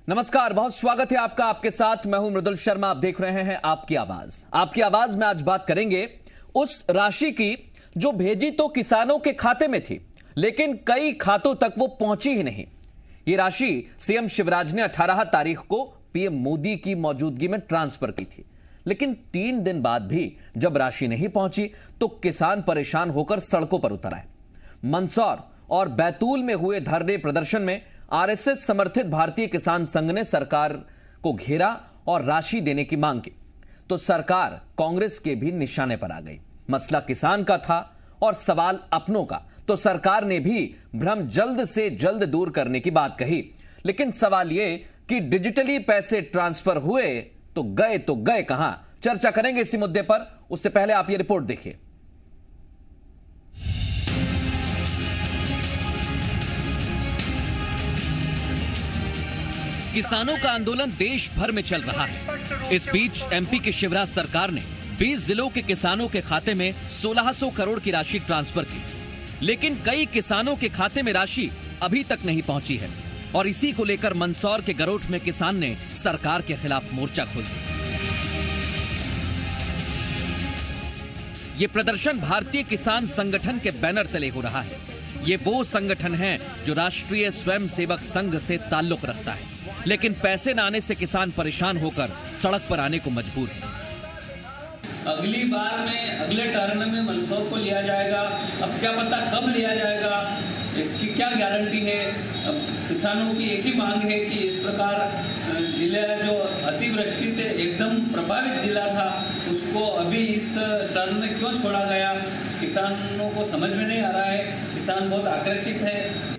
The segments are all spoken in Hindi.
नमस्कार, बहुत स्वागत है आपका। आपके साथ मैं हूं मृदुल शर्मा। आप देख रहे हैं आपकी आवाज। आपकी आवाज में आज बात करेंगे उस राशि की जो भेजी तो किसानों के खाते में थी, लेकिन कई खातों तक वो पहुंची ही नहीं। ये राशि सीएम शिवराज ने 18 तारीख को पीएम मोदी की मौजूदगी में ट्रांसफर की थी, लेकिन 3 दिन बाद भी जब राशि नहीं पहुंची तो किसान परेशान होकर सड़कों पर उतर आए। मंदसौर और बैतूल में हुए धरने प्रदर्शन में आरएसएस समर्थित भारतीय किसान संघ ने सरकार को घेरा और राशि देने की मांग की, तो सरकार कांग्रेस के भी निशाने पर आ गई। मसला किसान का था और सवाल अपनों का, तो सरकार ने भी भ्रम जल्द से जल्द दूर करने की बात कही। लेकिन सवाल यह कि डिजिटली पैसे ट्रांसफर हुए तो गए कहां? चर्चा करेंगे इसी मुद्दे पर। उससे पहले आप ये रिपोर्ट देखिए। किसानों का आंदोलन देश भर में चल रहा है। इस बीच एमपी की शिवराज सरकार ने 20 जिलों के किसानों के खाते में 1600 करोड़ की राशि ट्रांसफर की, लेकिन कई किसानों के खाते में राशि अभी तक नहीं पहुंची है और इसी को लेकर मंदसौर के गरोठ में किसान ने सरकार के खिलाफ मोर्चा खोल दिया। ये प्रदर्शन भारतीय किसान संगठन के बैनर तले हो रहा है। ये वो संगठन है जो राष्ट्रीय स्वयंसेवक संघ से ताल्लुक रखता है, लेकिन पैसे न आने से किसान परेशान होकर सड़क पर आने को मजबूर है। अगली बार में अगले टर्म में मंदसौर को लिया जाएगा। अब क्या पता कब लिया जाएगा, इसकी क्या गारंटी है। अब किसानों की एक ही मांग है कि इस प्रकार जिला जो अतिवृष्टि से एकदम प्रभावित जिला था उसको अभी इस टर्म में क्यों छोड़ा गया, किसानों को समझ में नहीं आ रहा है। किसान बहुत आक्रोशित है।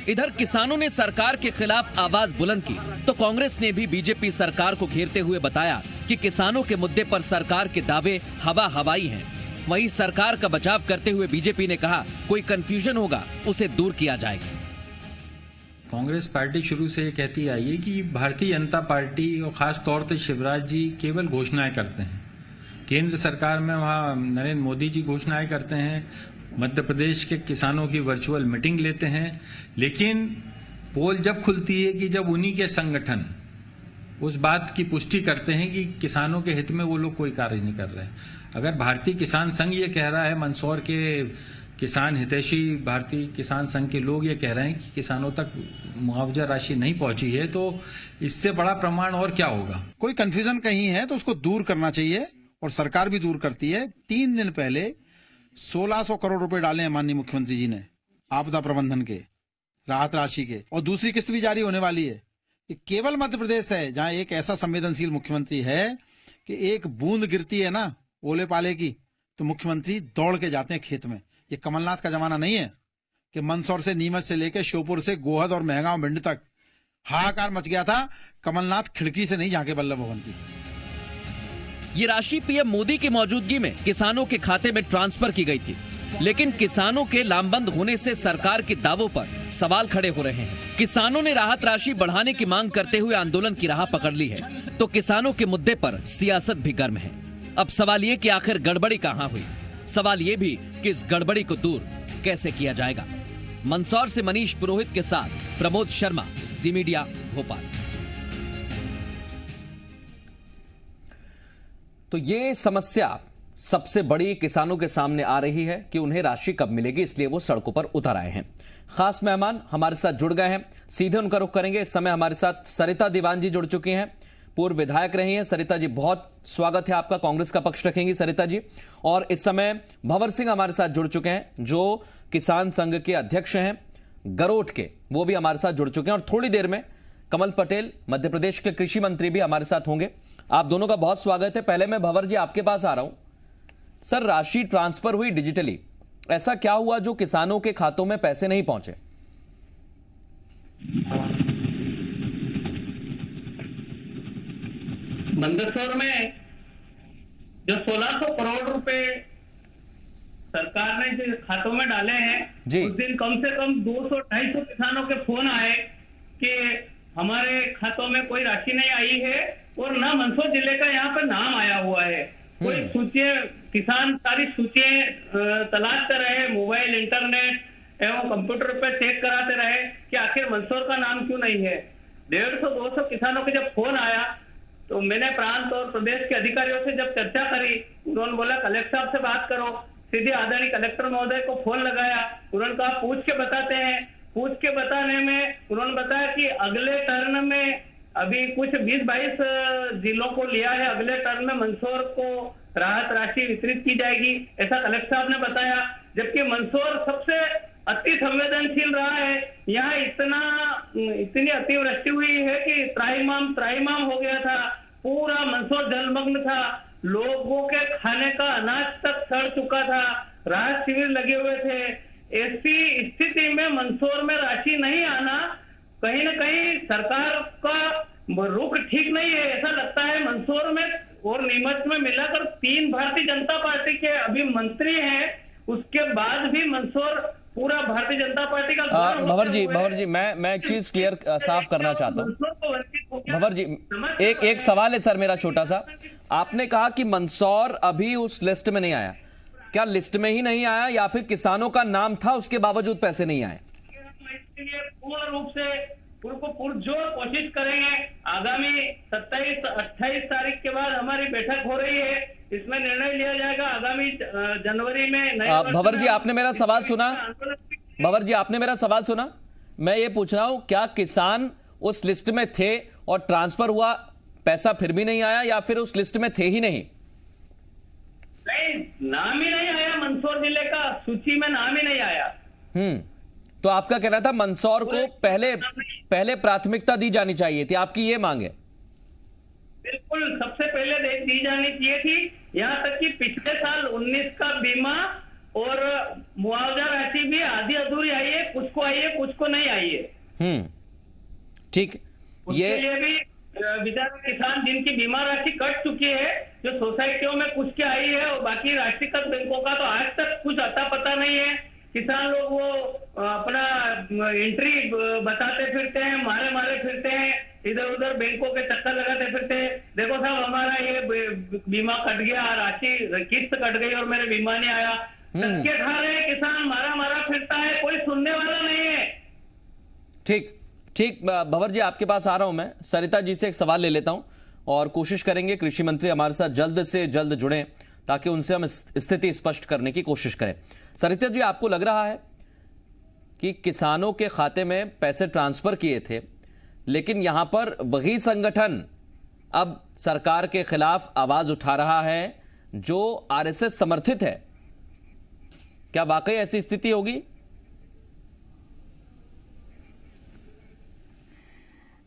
इधर किसानों ने सरकार के खिलाफ आवाज बुलंद की, तो कांग्रेस ने भी बीजेपी सरकार को घेरते हुए बताया कि किसानों के मुद्दे पर सरकार के दावे हवाई हैं। वहीं सरकार का बचाव करते हुए बीजेपी ने कहा कोई कंफ्यूजन होगा उसे दूर किया जाएगा। कांग्रेस पार्टी शुरू से ये कहती आई है कि भारतीय जनता पार्टी और खास तौर से शिवराज जी केवल घोषणाएं करते हैं। केंद्र सरकार में वहाँ नरेंद्र मोदी जी घोषणाएं करते हैं, मध्य प्रदेश के किसानों की वर्चुअल मीटिंग लेते हैं, लेकिन पोल जब खुलती है कि जब उन्हीं के संगठन उस बात की पुष्टि करते हैं कि किसानों के हित में वो लोग कोई कार्य नहीं कर रहे हैं। अगर भारतीय किसान संघ ये कह रहा है, मंदसौर के किसान हितैषी भारतीय किसान संघ के लोग ये कह रहे हैं कि किसानों तक मुआवजा राशि नहीं पहुंची है, तो इससे बड़ा प्रमाण और क्या होगा। कोई कंफ्यूजन कहीं है तो उसको दूर करना चाहिए और सरकार भी दूर करती है। 3 दिन पहले 1600 करोड़ रुपए डाले हैं माननीय मुख्यमंत्री जी ने आपदा प्रबंधन के, राहत राशि के, और दूसरी किस्त भी जारी होने वाली है। ये केवल मध्य प्रदेश है जहां एक ऐसा संवेदनशील मुख्यमंत्री है कि एक बूंद गिरती है ना ओले पाले की तो मुख्यमंत्री दौड़ के जाते हैं खेत में। ये कमलनाथ का जमाना नहीं है कि मंदसौर से नीमच से लेकर श्योपुर से गोहद और महगांव भिंड तक हाहाकार मच गया था। कमलनाथ खिड़की से नहीं झांके बल्लभ भवन की। ये राशि पीएम मोदी की मौजूदगी में किसानों के खाते में ट्रांसफर की गई थी, लेकिन किसानों के लामबंद होने से सरकार के दावों पर सवाल खड़े हो रहे हैं। किसानों ने राहत राशि बढ़ाने की मांग करते हुए आंदोलन की राह पकड़ ली है, तो किसानों के मुद्दे पर सियासत भी गर्म है। अब सवाल ये कि आखिर गड़बड़ी कहां हुई। सवाल ये भी कि इस गड़बड़ी को दूर कैसे किया जाएगा। मंदसौर से मनीष पुरोहित के साथ प्रमोद शर्मा, जी मीडिया, भोपाल। तो ये समस्या सबसे बड़ी किसानों के सामने आ रही है कि उन्हें राशि कब मिलेगी, इसलिए वो सड़कों पर उतर आए हैं। खास मेहमान हमारे साथ जुड़ गए हैं, सीधे उनका रुख करेंगे। इस समय हमारे साथ सरिता दीवान जी जुड़ चुकी हैं, पूर्व विधायक रही हैं। सरिता जी, बहुत स्वागत है आपका। कांग्रेस का पक्ष रखेंगी सरिता जी। और इस समय भंवर सिंह हमारे साथ जुड़ चुके हैं, जो किसान संघ के अध्यक्ष हैं गरोठ के, वो भी हमारे साथ जुड़ चुके हैं। और थोड़ी देर में कमल पटेल, मध्य प्रदेश के कृषि मंत्री, भी हमारे साथ होंगे। आप दोनों का बहुत स्वागत है। पहले मैं भंवर जी आपके पास आ रहा हूं। सर, राशि ट्रांसफर हुई डिजिटली, ऐसा क्या हुआ जो किसानों के खातों में पैसे नहीं पहुंचे? मंदसौर में जो 1600 करोड़ रुपए सरकार ने जो खातों में डाले हैं, उस दिन कम से कम 200-250 किसानों के फोन आए कि हमारे खातों में कोई राशि नहीं आई है और ना मंदसौर जिले का यहाँ पर नाम आया हुआ है। कोई सूची, किसान सारी सूचियां तलाशते रहे, मोबाइल, इंटरनेट एवं कंप्यूटर पे चेक कराते रहे कि आखिर मंदसौर का नाम क्यों नहीं है। 150-200 किसानों के जब फोन आया तो मैंने प्रांत और प्रदेश के अधिकारियों से जब चर्चा करी, उन्होंने बोला कलेक्टर साहब से बात करो। सीधे आदरणीय कलेक्टर महोदय को फोन लगाया, उन्होंने कहा पूछ के बताते हैं। पूछ के बताने में उन्होंने बताया कि अगले टर्न में अभी कुछ 20-22 जिलों को लिया है, अगले टर्न में मंदसौर को राहत राशि वितरित की जाएगी, ऐसा कलेक्टर साहब ने बताया। जबकि मंदसौर सबसे अति संवेदनशील रहा है, यहाँ इतनी अतिवृष्टि हुई है कि त्राहिमाम हो गया था, पूरा मंदसौर जलमग्न था, लोगों के खाने का अनाज तक सड़ चुका था, राहत शिविर लगे हुए थे। ऐसी स्थिति में मंदसौर में राशि नहीं आना कहीं न कहीं सरकार का रुख ठीक नहीं है, ऐसा लगता है। मंदसौर में और नीमच में मिलाकर 3 भारतीय जनता पार्टी के अभी मंत्री हैं, उसके बाद भी मंदसौर पूरा भारतीय जनता पार्टी का भंवर जी मैं एक चीज क्लियर साफ करना चाहता हूं। भंवर जी, एक सवाल है सर मेरा छोटा सा। आपने कहा कि मंदसौर अभी उस लिस्ट में नहीं आया, क्या लिस्ट में ही नहीं आया या फिर किसानों का नाम था उसके बावजूद पैसे नहीं आए? इसलिए पूर्ण रूप से पुरजोर कोशिश करेंगे। आगामी 27-28 तारीख के बाद हमारी बैठक हो रही है, इसमें निर्णय लिया जाएगा। आगामी जनवरी में भंवर जी आपने मेरा सवाल सुना? भंवर जी आपने मेरा सवाल सुना? मैं ये पूछ रहा हूं क्या किसान उस लिस्ट में थे और ट्रांसफर हुआ, पैसा फिर भी नहीं आया, या फिर उस लिस्ट में थे ही नहीं? नाम ही नहीं आया, मंदसौर जिले का सूची में नाम ही नहीं आया। तो आपका कहना था मंदसौर को पहले प्राथमिकता दी जानी चाहिए थी, आपकी ये मांग है? बिल्कुल, सबसे पहले दी जानी चाहिए थी। यहाँ तक कि पिछले साल 19 का बीमा और मुआवजा राशि भी आधी अधूरी आई है, कुछ को आई है कुछ को नहीं आई है। ठीक, ये भी बेचारे किसान जिनकी बीमा राशि कट चुकी है, जो सोसाइटियों में कुछ की आई है और बाकी राष्ट्रीयकृत बैंकों का तो आज तक कुछ अता पता नहीं है। किसान लोग वो अपना एंट्री बताते फिरते हैं, मारे फिरते हैं, इधर उधर बैंकों के चक्कर लगाते फिरते हैं। देखो साहब हमारा ये बीमा कट गया, राशि किस्त कट गई और मेरे बीमा नहीं आया। धक्के खा रहे हैं किसान, मारा फिरता है, कोई सुनने वाला नहीं है। ठीक भंवर जी आपके पास आ रहा हूं मैं। सरिता जी से एक सवाल ले लेता हूं और कोशिश करेंगे कृषि मंत्री हमारे साथ जल्द से जल्द जुड़े ताकि उनसे हम स्थिति स्पष्ट करने की कोशिश करें। सरिता जी, आपको लग रहा है कि किसानों के खाते में पैसे ट्रांसफर किए थे, लेकिन यहां पर वही संगठन अब सरकार के खिलाफ आवाज उठा रहा है जो आरएसएस समर्थित है? क्या वाकई ऐसी स्थिति होगी?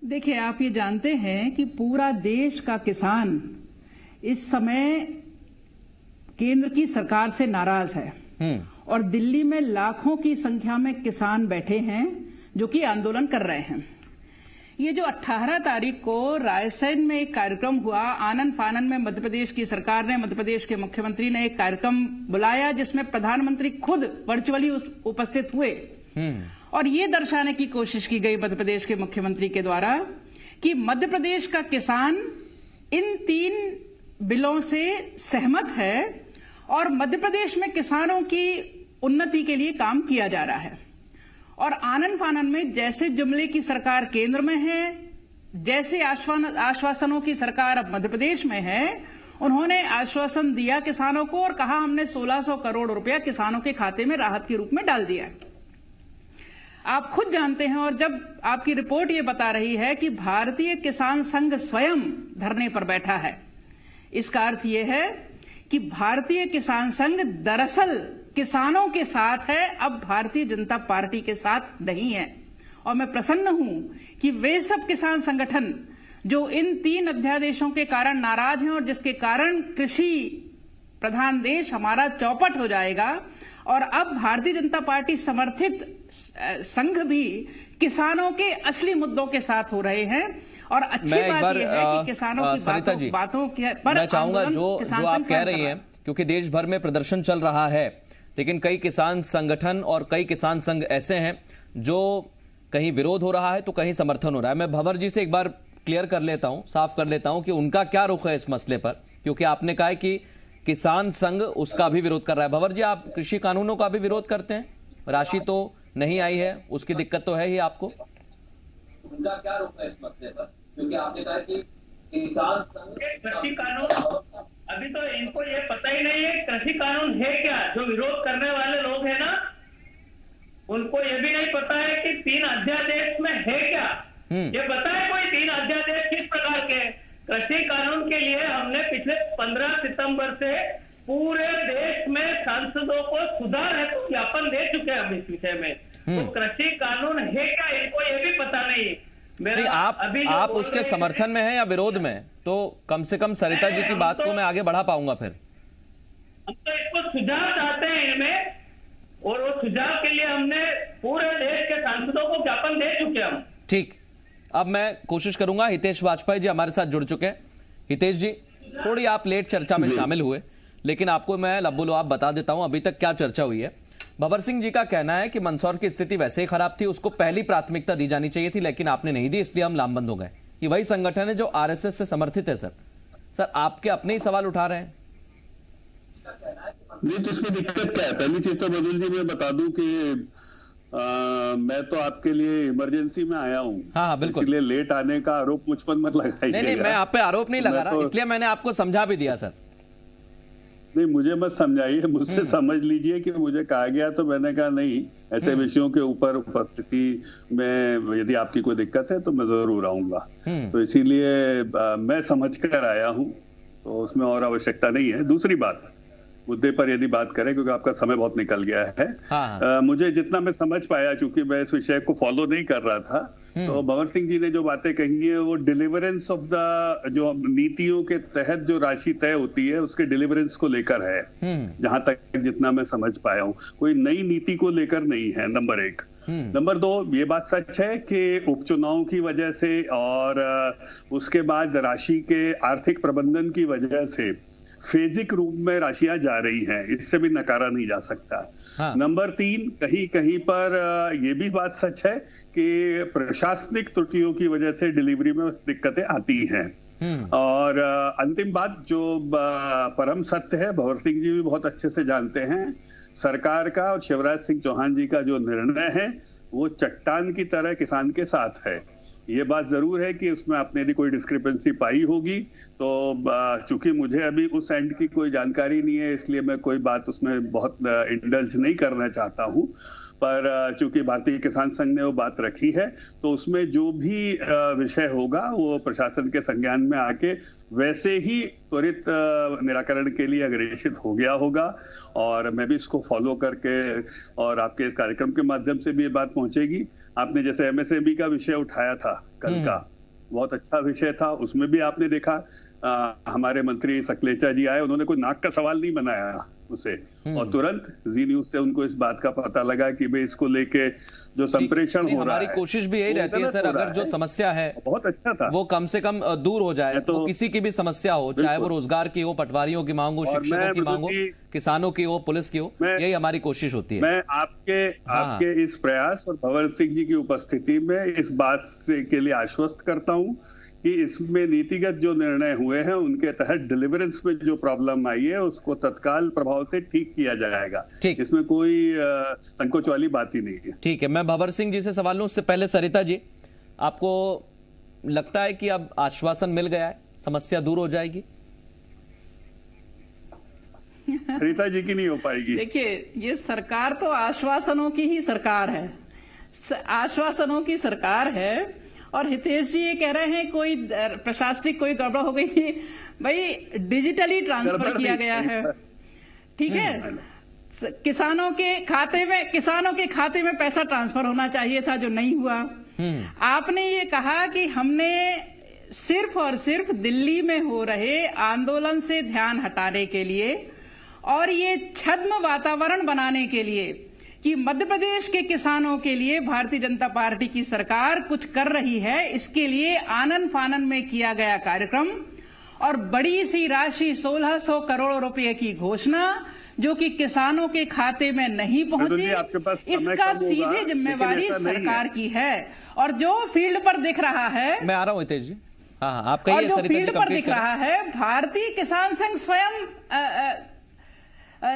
देखिए, आप ये जानते हैं कि पूरा देश का किसान इस समय केंद्र की सरकार से नाराज है और दिल्ली में लाखों की संख्या में किसान बैठे हैं जो कि आंदोलन कर रहे हैं। ये जो 18 तारीख को रायसेन में एक कार्यक्रम हुआ, आनन फानन में मध्य प्रदेश की सरकार ने, मध्य प्रदेश के मुख्यमंत्री ने एक कार्यक्रम बुलाया जिसमें प्रधानमंत्री खुद वर्चुअली उपस्थित हुए और ये दर्शाने की कोशिश की गई मध्य प्रदेश के मुख्यमंत्री के द्वारा कि मध्य प्रदेश का किसान इन 3 बिलों से सहमत है और मध्य प्रदेश में किसानों की उन्नति के लिए काम किया जा रहा है। और आनन फानन में जैसे जुमले की सरकार केंद्र में है, जैसे आश्वासनों की सरकार अब मध्य प्रदेश में है, उन्होंने आश्वासन दिया किसानों को और कहा हमने 1600 करोड़ रुपया किसानों के खाते में राहत के रूप में डाल दिया है। आप खुद जानते हैं और जब आपकी रिपोर्ट ये बता रही है कि भारतीय किसान संघ स्वयं धरने पर बैठा है, इसका अर्थ यह है कि भारतीय किसान संघ दरअसल किसानों के साथ है, अब भारतीय जनता पार्टी के साथ नहीं है। और मैं प्रसन्न हूं कि वे सब किसान संगठन जो इन 3 अध्यादेशों के कारण नाराज हैं और जिसके कारण कृषि प्रधान देश हमारा चौपट हो जाएगा और अब भारतीय जनता पार्टी समर्थित संघ भी किसानों के असली मुद्दों के साथ हो रहे हैं। और अच्छी बात यह है कि किसानों की बातों पर मैं चाहूंगा जो आप कह रही हैं, क्योंकि देश भर में प्रदर्शन चल रहा है, लेकिन कई किसान संगठन और कई किसान संघ ऐसे हैं जो कहीं विरोध हो रहा है तो कहीं समर्थन हो रहा है। मैं भंवर जी से एक बार क्लियर कर लेता हूं, साफ कर लेता हूं कि उनका क्या रुख है इस मसले पर, क्योंकि आपने कहा है कि किसान संघ उसका भी विरोध कर रहा है। भंवर जी, आप कृषि कानूनों का भी विरोध करते हैं? राशि तो नहीं आई है, उसकी दिक्कत तो है ही आपको? उनका क्या रुख है इस मसले पर? क्योंकि आपने कहा कि किसान कृषि कानून, अभी तो इनको ये पता ही नहीं है कृषि कानून है क्या। जो विरोध करने वाले लोग हैं ना, उनको ये भी नहीं पता है कि 3 अध्यादेश में है क्या। ये पता है कोई 3 अध्यादेश किस प्रकार के? कृषि कानून के लिए हमने पिछले 15 सितंबर से पूरे देश में सांसदों को सुधार हेतु ज्ञापन दे चुके हैं हम इस विषय में। तो कृषि कानून है क्या, इनको ये भी पता नहीं। नहीं, आप उसके समर्थन में हैं या विरोध में? तो कम से कम सरिता जी की बात को मैं आगे बढ़ा पाऊंगा फिर। हम तो इसको सुझाव चाहते हैं इनमें, और वो सुझाव के लिए हमने पूरे देश के सांसदों को ज्ञापन दे चुके हम। ठीक, अब मैं कोशिश करूंगा। हितेश वाजपेयी जी हमारे साथ जुड़ चुके हैं। हितेश जी, थोड़ी आप लेट चर्चा में शामिल हुए, लेकिन आपको मैं लब्बुल आप बता देता हूं अभी तक क्या चर्चा हुई है। भंवर सिंह जी का कहना है कि मंदसौर की स्थिति वैसे ही खराब थी, उसको पहली प्राथमिकता दी जानी चाहिए थी, लेकिन आपने नहीं दी, इसलिए हम लामबंद हो गए। ये वही संगठन है जो आरएसएस से समर्थित है। सर आपके अपने ही सवाल उठा रहे हैं। नहीं तो इसमें दिक्कत क्या है? पहली चीज तो बदुल जी मैं बता दूं कि मैं तो आपके लिए इमरजेंसी में आया हूँ। हाँ बिल्कुल, इसलिए लेट आने का आरोप मुझ पर मत लगाइए। नहीं, मैं आप पे आरोप नहीं लगा रहा, इसलिए मैंने आपको समझा भी दिया सर। नहीं, मुझे मत समझाइए, मुझसे समझ लीजिए कि मुझे कहा गया तो मैंने कहा नहीं, ऐसे विषयों के ऊपर उपस्थिति में यदि आपकी कोई दिक्कत है तो मैं जरूर आऊंगा। तो इसीलिए मैं समझ कर आया हूं, तो उसमें और आवश्यकता नहीं है। दूसरी बात, मुद्दे पर यदि बात करें, क्योंकि आपका समय बहुत निकल गया है। हाँ। मुझे जितना मैं समझ पाया, चूंकि मैं इस विषय को फॉलो नहीं कर रहा था, तो भंवर सिंह जी ने जो बातें कही है वो डिलीवरेंस ऑफ द, जो नीतियों के तहत जो राशि तय होती है उसके डिलीवरेंस को लेकर है, जहां तक जितना मैं समझ पाया हूँ। कोई नई नीति को लेकर नहीं है, नंबर 1। नंबर 2, ये बात सच है कि उपचुनाव की वजह से और उसके बाद राशि के आर्थिक प्रबंधन की वजह से फेजिक रूप में राशियां जा रही हैं, इससे भी नकारा नहीं जा सकता। हाँ। नंबर 3, कहीं कहीं पर यह भी बात सच है कि प्रशासनिक त्रुटियों की वजह से डिलीवरी में दिक्कतें आती हैं। और अंतिम बात जो परम सत्य है, भंवर सिंह जी भी बहुत अच्छे से जानते हैं, सरकार का और शिवराज सिंह चौहान जी का जो निर्णय है वो चट्टान की तरह किसान के साथ है। ये बात जरूर है कि उसमें आपने यदि कोई डिस्क्रिपेंसी पाई होगी तो चूंकि मुझे अभी उस एंड की कोई जानकारी नहीं है, इसलिए मैं कोई बात उसमें बहुत इंडल्ज नहीं करना चाहता हूं। पर चूंकि भारतीय किसान संघ ने वो बात रखी है, तो उसमें जो भी विषय होगा वो प्रशासन के संज्ञान में आके वैसे ही त्वरित निराकरण के लिए अग्रेषित हो गया होगा। और मैं भी इसको फॉलो करके, और आपके इस कार्यक्रम के माध्यम से भी ये बात पहुंचेगी। आपने जैसे एमएसएमई का विषय उठाया था कल का, बहुत अच्छा विषय था। उसमें भी आपने देखा हमारे मंत्री सकलेचा जी आए, उन्होंने कोई नाक का सवाल नहीं बनाया उसे, और तुरंत जी न्यूज से उनको इस बात का पता लगा कि भाई इसको लेके जो संप्रेषण हो रहा है, हमारी कोशिश भी यही रहती है सर, अगर जो समस्या है बहुत अच्छा था वो कम से कम दूर हो जाए। तो किसी की भी समस्या हो, चाहे वो रोजगार की हो, पटवारियों की मांग हो, शिक्षकों की मांग हो, किसानों की हो, पुलिस की हो, यही हमारी कोशिश होती है। मैं आपके इस प्रयास और भंवर सिंह जी की उपस्थिति में इस बात से के लिए आश्वस्त करता हूं कि इसमें नीतिगत जो निर्णय हुए हैं उनके तहत डिलीवरेंस में जो प्रॉब्लम आई है उसको तत्काल प्रभाव से ठीक किया जाएगा। इसमें कोई संकोच वाली बात ही नहीं है। ठीक है, मैं भंवर सिंह जी से सवाल लूं उससे पहले सरिता जी, आपको लगता है कि अब आश्वासन मिल गया है, समस्या दूर हो जाएगी? सरिता जी की नहीं हो पाएगी। देखिए, ये सरकार तो आश्वासनों की ही सरकार है, आश्वासनों की सरकार है। और हितेश जी ये कह रहे हैं कोई प्रशासनिक कोई गड़बड़ हो गई थी, भाई डिजिटली ट्रांसफर किया गया है, ठीक है। किसानों के खाते में पैसा ट्रांसफर होना चाहिए था, जो नहीं हुआ। आपने ये कहा कि हमने सिर्फ और सिर्फ दिल्ली में हो रहे आंदोलन से ध्यान हटाने के लिए और ये छद्म वातावरण बनाने के लिए कि मध्य प्रदेश के किसानों के लिए भारतीय जनता पार्टी की सरकार कुछ कर रही है, इसके लिए आनन फानन में किया गया कार्यक्रम और बड़ी सी राशि 1600 करोड़ रुपए की घोषणा जो कि किसानों के खाते में नहीं पहुंची, इसका सीधे जिम्मेवारी सरकार की है। और जो फील्ड पर दिख रहा है, मैं आ रहा हूं हितेश जी, हाँ आप कहिए। जो फील्ड पर दिख रहा है, भारतीय किसान संघ स्वयं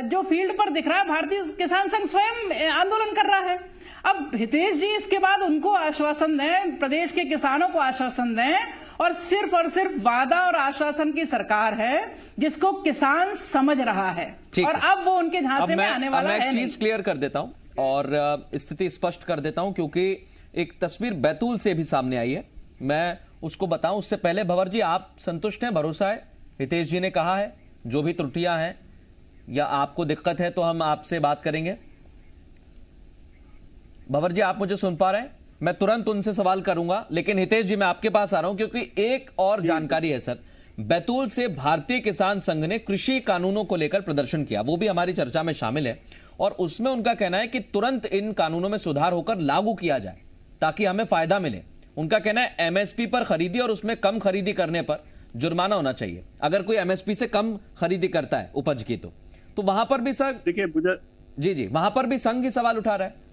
जो फील्ड पर दिख रहा है, भारतीय किसान संघ स्वयं आंदोलन कर रहा है। अब हितेश जी इसके बाद उनको आश्वासन दें, प्रदेश के किसानों को आश्वासन दें, और सिर्फ वादा और आश्वासन की सरकार है जिसको किसान समझ रहा है, और अब वो उनके झांसे में आने वाला है। मैं एक चीज क्लियर कर देता हूं और स्थिति स्पष्ट कर देता हूं, क्योंकि एक तस्वीर बैतूल से भी सामने आई है, मैं उसको बताऊं उससे पहले भंवर जी आप संतुष्ट हैं, भरोसा है? हितेश जी ने कहा है जो भी त्रुटियां हैं या आपको दिक्कत है तो हम आपसे बात करेंगे। भंवर जी आप मुझे सुन पा रहे हैं? मैं तुरंत उनसे सवाल करूंगा, लेकिन हितेश जी मैं आपके पास आ रहा हूं क्योंकि एक और जानकारी है सर। बैतूल से भारतीय किसान संघ ने कृषि कानूनों को लेकर प्रदर्शन किया, वो भी हमारी चर्चा में शामिल है, और उसमें उनका कहना है कि तुरंत इन कानूनों में सुधार होकर लागू किया जाए ताकि हमें फायदा मिले। उनका कहना है एमएसपी पर खरीदी और उसमें कम खरीदी करने पर जुर्माना होना चाहिए अगर कोई एमएसपी से कम खरीदी करता है उपज की। तो वहां पर भी सर देखिए जी वहां पर भी संघ ही सवाल उठा रहा है।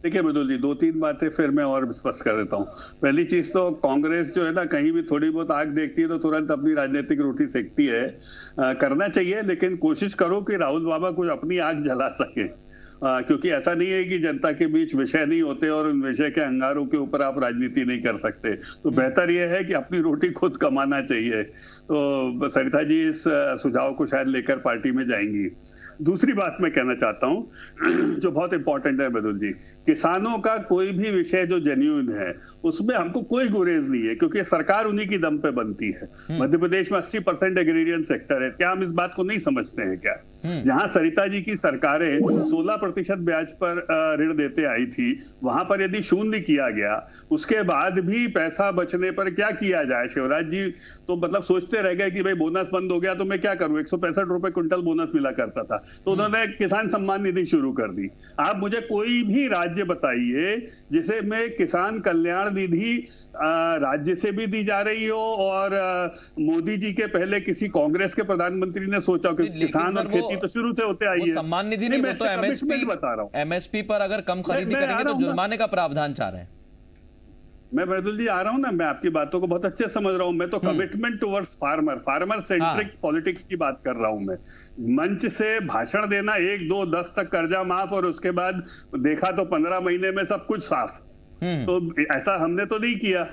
देखिए मृदुल जी, 2-3 बातें फिर मैं और स्पष्ट कर देता हूँ। पहली चीज तो कांग्रेस जो है ना, कहीं भी थोड़ी बहुत आग देखती है तो तुरंत अपनी राजनीतिक रोटी सेकती है। करना चाहिए, लेकिन कोशिश करो कि राहुल बाबा कुछ अपनी आग जला सके, क्योंकि ऐसा नहीं है कि जनता के बीच विषय नहीं होते और उन विषय के अंगारों के ऊपर आप राजनीति नहीं कर सकते। तो बेहतर यह है कि अपनी रोटी खुद कमाना चाहिए। तो सरिता जी इस सुझाव को शायद लेकर पार्टी में जाएंगी। दूसरी बात मैं कहना चाहता हूं जो बहुत इंपॉर्टेंट है मृदुल जी, किसानों का कोई भी विषय जो जेन्युइन है उसमें हमको कोई गुरेज नहीं है, क्योंकि सरकार उन्हीं की दम पे बनती है। मध्य प्रदेश में 80% एग्रीरियन सेक्टर है, क्या हम इस बात को नहीं समझते हैं क्या? जहां सरिता जी की सरकारें 16% ब्याज पर ऋण देते आई थी, वहां पर यदि शून्य किया गया, उसके बाद भी पैसा बचने पर क्या किया जाए? शिवराज जी तो मतलब सोचते रह गए कि भाई बोनस बंद हो गया तो मैं क्या करूं, 165 रुपए क्विंटल बोनस मिला करता था, तो उन्होंने किसान सम्मान निधि शुरू कर दी। आप मुझे कोई भी राज्य बताइए जिसे में किसान कल्याण निधि राज्य से भी दी जा रही हो और मोदी जी के पहले किसी कांग्रेस के प्रधानमंत्री ने सोचा कि किसान और खेती तो शुरू से होते आई है। सम्मान निधि नहीं, मैं तो एमएसपी बता रहा हूं। एमएसपी पर अगर कम खरीदी करेंगे तो जुर्माने का प्रावधान चाह रहे हैं। मैं मृदुल जी आ रहा हूं ना, मैं आपकी बातों को बहुत अच्छे समझ रहा हूं। मैं तो commitment towards farmer centric politics की बात कर रहा हूं। मैं मंच से भाषण देना 1, 2, 10 तक कर्जा माफ और उसके बाद देखा तो 15 महीने में सब कुछ साफ, तो ऐसा हमने तो नहीं किया।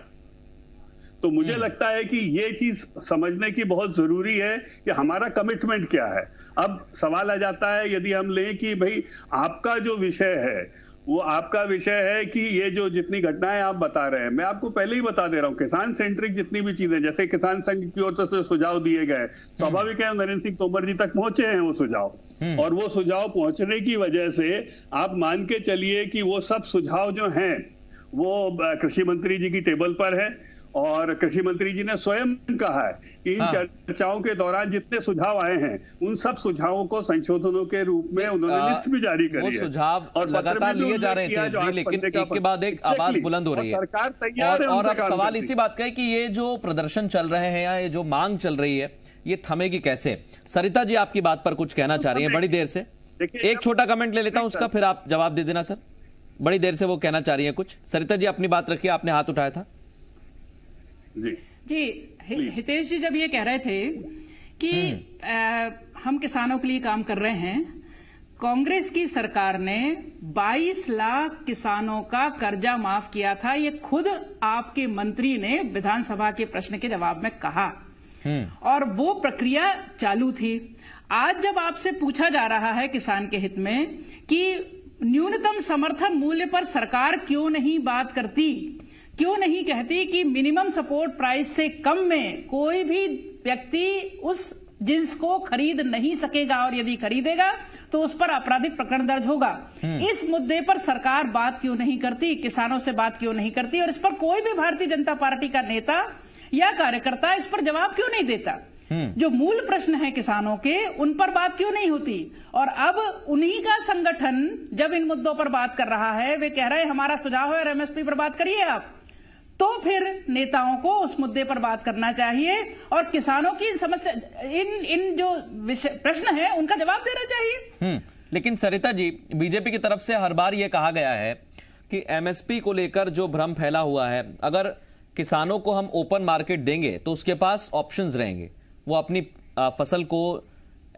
तो मुझे लगता है कि ये चीज समझने की बहुत जरूरी है कि हमारा कमिटमेंट क्या है। अब सवाल आ जाता है यदि हम लें कि भाई आपका जो विषय है वो आपका विषय है कि ये जो जितनी घटनाएं आप बता रहे हैं, मैं आपको पहले ही बता दे रहा हूं, किसान सेंट्रिक जितनी भी चीजें, जैसे किसान संघ की ओर से सुझाव दिए गए, स्वाभाविक है नरेंद्र सिंह तोमर जी तक पहुंचे हैं वो सुझाव, और वो सुझाव पहुंचने की वजह से आप मान के चलिए कि वो सब सुझाव जो हैं वो कृषि मंत्री जी की टेबल पर है, और कृषि मंत्री जी ने स्वयं कहा है कि इन चर्चाओं के दौरान जितने सुझाव आए हैं उन सब सुझावों को संशोधनों के रूप में उन्होंने लिस्ट भी जारी करी है। वो सुझाव और लगातार लिए जा रहे थे, लेकिन एक के बाद एक आवाज बुलंद हो रही है। सरकार तैयार है। और अब सवाल इसी बात का है कि ये जो प्रदर्शन चल रहे हैं या ये जो मांग चल रही है ये थमेगी कैसे? सरिता जी आपकी बात पर कुछ कहना चाह रही है बड़ी देर से। एक छोटा कमेंट ले लेता हूं उसका, फिर आप जवाब दे देना सर। बड़ी देर से वो कहना चाह रही है कुछ। सरिता जी अपनी बात रखिए, आपने हाथ उठाया था। जी हितेश जी जब ये कह रहे थे कि हम किसानों के लिए काम कर रहे हैं, कांग्रेस की सरकार ने 22 लाख किसानों का कर्जा माफ किया था, ये खुद आपके मंत्री ने विधानसभा के प्रश्न के जवाब में कहा, और वो प्रक्रिया चालू थी। आज जब आपसे पूछा जा रहा है किसान के हित में कि न्यूनतम समर्थन मूल्य पर सरकार क्यों नहीं बात करती, क्यों नहीं कहती कि मिनिमम सपोर्ट प्राइस से कम में कोई भी व्यक्ति उस जिन्स को खरीद नहीं सकेगा, और यदि खरीदेगा तो उस पर आपराधिक प्रकरण दर्ज होगा। इस मुद्दे पर सरकार बात क्यों नहीं करती, किसानों से बात क्यों नहीं करती, और इस पर कोई भी भारतीय जनता पार्टी का नेता या कार्यकर्ता इस पर जवाब क्यों नहीं देता? जो मूल प्रश्न है किसानों के, उन पर बात क्यों नहीं होती? और अब उन्हीं का संगठन जब इन मुद्दों पर बात कर रहा है, वे कह रहे हैं हमारा सुझाव है और एमएसपी पर बात करिए आप, तो फिर नेताओं को उस मुद्दे पर बात करना चाहिए और किसानों की समस्या, इन जो प्रश्न है उनका जवाब देना चाहिए। लेकिन सरिता जी, बीजेपी की तरफ से हर बार यह कहा गया है कि एमएसपी को लेकर जो भ्रम फैला हुआ है, अगर किसानों को हम ओपन मार्केट देंगे तो उसके पास ऑप्शंस रहेंगे। वो अपनी फसल को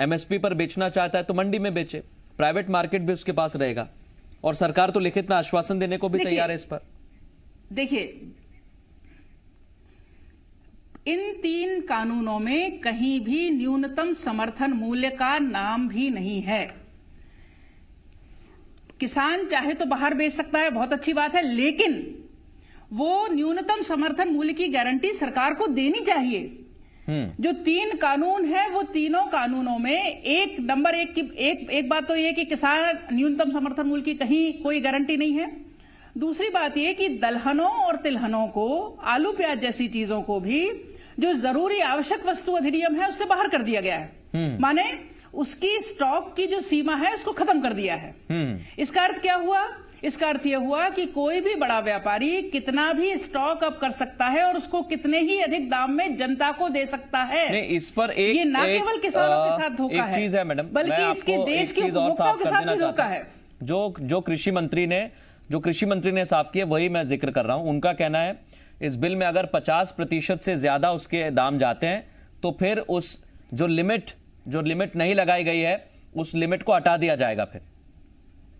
एमएसपी पर बेचना चाहता है तो मंडी में बेचे, प्राइवेट मार्केट भी उसके पास रहेगा। और सरकार तो लिखित में आश्वासन देने को भी तैयार है इस पर। देखिए, इन 3 कानूनों में कहीं भी न्यूनतम समर्थन मूल्य का नाम भी नहीं है। किसान चाहे तो बाहर बेच सकता है, बहुत अच्छी बात है, लेकिन वो न्यूनतम समर्थन मूल्य की गारंटी सरकार को देनी चाहिए। जो 3 कानून है, वो तीनों कानूनों में नंबर एक बात तो ये कि किसान न्यूनतम समर्थन मूल्य की कहीं कोई गारंटी नहीं है। दूसरी बात ये कि दलहनों और तिलहनों को, आलू प्याज जैसी चीजों को भी जो जरूरी आवश्यक वस्तु अधिनियम है उससे बाहर कर दिया गया है। माने उसकी स्टॉक की जो सीमा है उसको खत्म कर दिया है। इसका अर्थ क्या हुआ? इसका अर्थ यह हुआ कि कोई भी बड़ा व्यापारी कितना भी स्टॉक अप कर सकता है और उसको कितने ही अधिक दाम में जनता को दे सकता है। नहीं, इस पर ये ना केवल किसानों के साथ धोखा है, चीज है मैडम, बल्कि इसके देश की उपभोक्ताओं के साथ भी धोखा है। जो कृषि मंत्री ने साफ किया वही मैं जिक्र कर रहा हूं। उनका कहना है इस बिल में अगर 50% से ज्यादा उसके दाम जाते हैं तो फिर उस जो लिमिट नहीं लगाई गई है उस लिमिट को हटा दिया जाएगा फिर,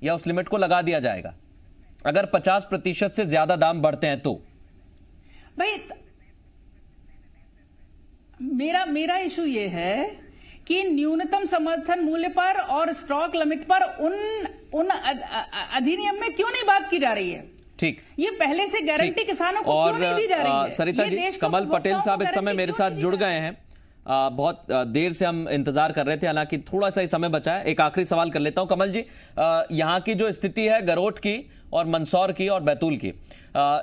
या उस लिमिट को लगा दिया जाएगा अगर 50% से ज्यादा दाम बढ़ते हैं तो। भाई मेरा इशू ये है कि न्यूनतम समर्थन मूल्य पर और स्टॉक लिमिट पर उन अधिनियम में क्यों नहीं बात की जा रही है? ठीक, ये पहले से गारंटी किसानों को क्यों नहीं दी जा रही है? सरिता जी, कमल पटेल साहब इस समय मेरे साथ जुड़ गए हैं। बहुत देर से हम इंतजार कर रहे थे, हालांकि थोड़ा सा ही समय बचा है। एक आखिरी सवाल कर लेता हूं कमल जी, यहाँ की जो स्थिति है गरोठ की और मंदसौर की और बैतूल की,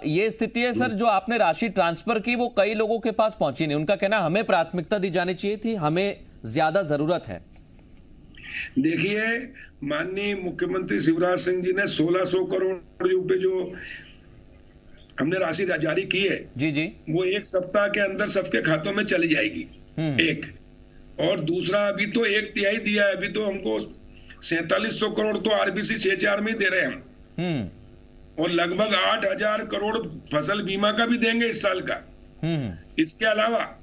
ये स्थिति है सर, जो आपने राशि ट्रांसफर की वो कई लोगों के पास पहुंची नहीं। उनका कहना हमें प्राथमिकता दी जानी चाहिए थी, हमें ज्यादा जरूरत है। देखिए, माननीय मुख्यमंत्री शिवराज सिंह जी ने 1600 करोड़ रुपए जो हमने राशि जारी की है जी, वो 1 सप्ताह के अंदर सबके खातों में चली जाएगी। एक और दूसरा, अभी तो 1/3 दिया है, अभी तो हमको 4700 करोड़ तो आरबीसी 6/4 में दे रहे हैं हम, और लगभग 8000 करोड़ फसल बीमा का भी देंगे इस साल का। इसके अलावा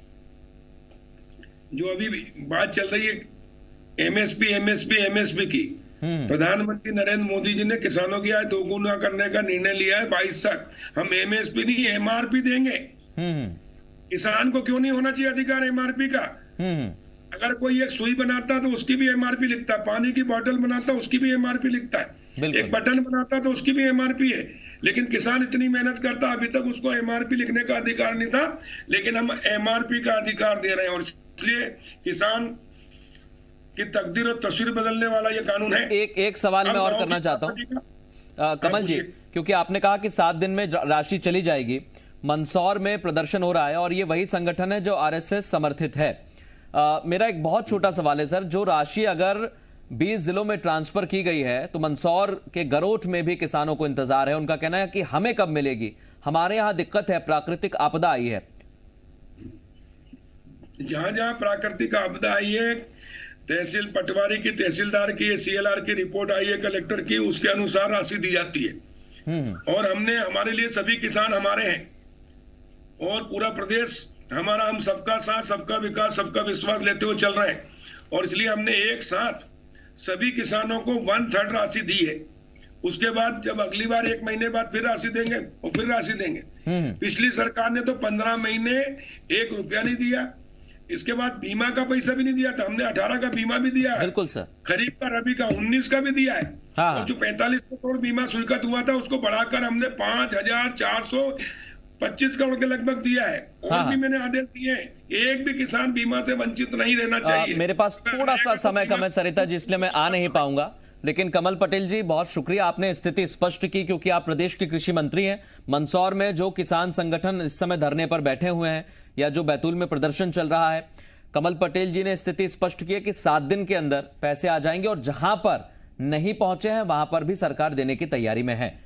जो अभी बात चल रही है एमएसपी की, प्रधानमंत्री नरेंद्र मोदी जी ने किसानों की आय 2 गुना करने का निर्णय लिया है 22 तक। हम एमएसपी नहीं एमआरपी देंगे। किसान को क्यों नहीं होना चाहिए अधिकार एमआरपी का? अगर कोई एक सुई बनाता तो उसकी भी एमआरपी लिखता है, पानी की बोतल बनाता उसकी भी एमआरपी लिखता है, एक बटन बनाता तो उसकी भी एमआरपी है। लेकिन किसान इतनी मेहनत करता, अभी तक उसको एमआरपी लिखने का अधिकार नहीं था, लेकिन हम एमआरपी का अधिकार दे रहे हैं। और इसलिए किसान की तकदीर और तस्वीर बदलने वाला ये कानून है। एक सवाल मैं और करना चाहता हूं कमल जी, क्योंकि आपने कहा कि 7 दिन में राशि चली जाएगी। मंदसौर में प्रदर्शन हो रहा है और ये वही संगठन है जो आरएसएस समर्थित है। मेरा एक बहुत छोटा सवाल है सर, जो राशि अगर 20 जिलों में ट्रांसफर की गई है तो मंदसौर के गरोठ में भी किसानों को इंतजार है। उनका कहना है कि हमें कब मिलेगी, हमारे यहां दिक्कत है, प्राकृतिक आपदा आई है। जहां जहां प्राकृतिक आपदा आई है, तहसील पटवारी की, तहसीलदार की, सीएलआर की रिपोर्ट आई है कलेक्टर की, उसके अनुसार राशि दी जाती है। और हमने, हमारे लिए सभी किसान हमारे हैं और पूरा प्रदेश हमारा, हम सबका साथ, सबका विकास, सबका विश्वास लेते हुए चल रहे हैं। और इसलिए हमने एक साथ सभी किसानों को 1/3 राशि दी है। उसके बाद जब अगली बार 1 महीने बाद फिर राशि देंगे और फिर राशि देंगे। पिछली सरकार ने तो 15 महीने 1 रुपया नहीं दिया। इसके बाद बीमा का पैसा भी नहीं दिया था, हमने 18 का बीमा भी दिया है। बिल्कुल सर। खरीफ का, रबी का 19 का भी दिया है। और जो 4500 करोड़ बीमा स्वीकृत हुआ था उसको बढ़ाकर हमने 5425 करोड़ के लगभग दिया है। और भी मैंने आदेश दिए हैं, एक भी किसान बीमा से वंचित नहीं रहना चाहिए। मेरे पास थोड़ा सा समय कम है सरिता जी, इसलिए मैं आ नहीं पाऊंगा, लेकिन कमल पटेल जी बहुत शुक्रिया, आपने स्थिति स्पष्ट की, क्योंकि आप प्रदेश के कृषि मंत्री हैं। मंदसौर में जो किसान संगठन इस समय धरने पर बैठे हुए हैं या जो बैतूल में प्रदर्शन चल रहा है, कमल पटेल जी ने स्थिति स्पष्ट की है कि 7 दिन के अंदर पैसे आ जाएंगे और जहां पर नहीं पहुंचे हैं वहां पर भी सरकार देने की तैयारी में है।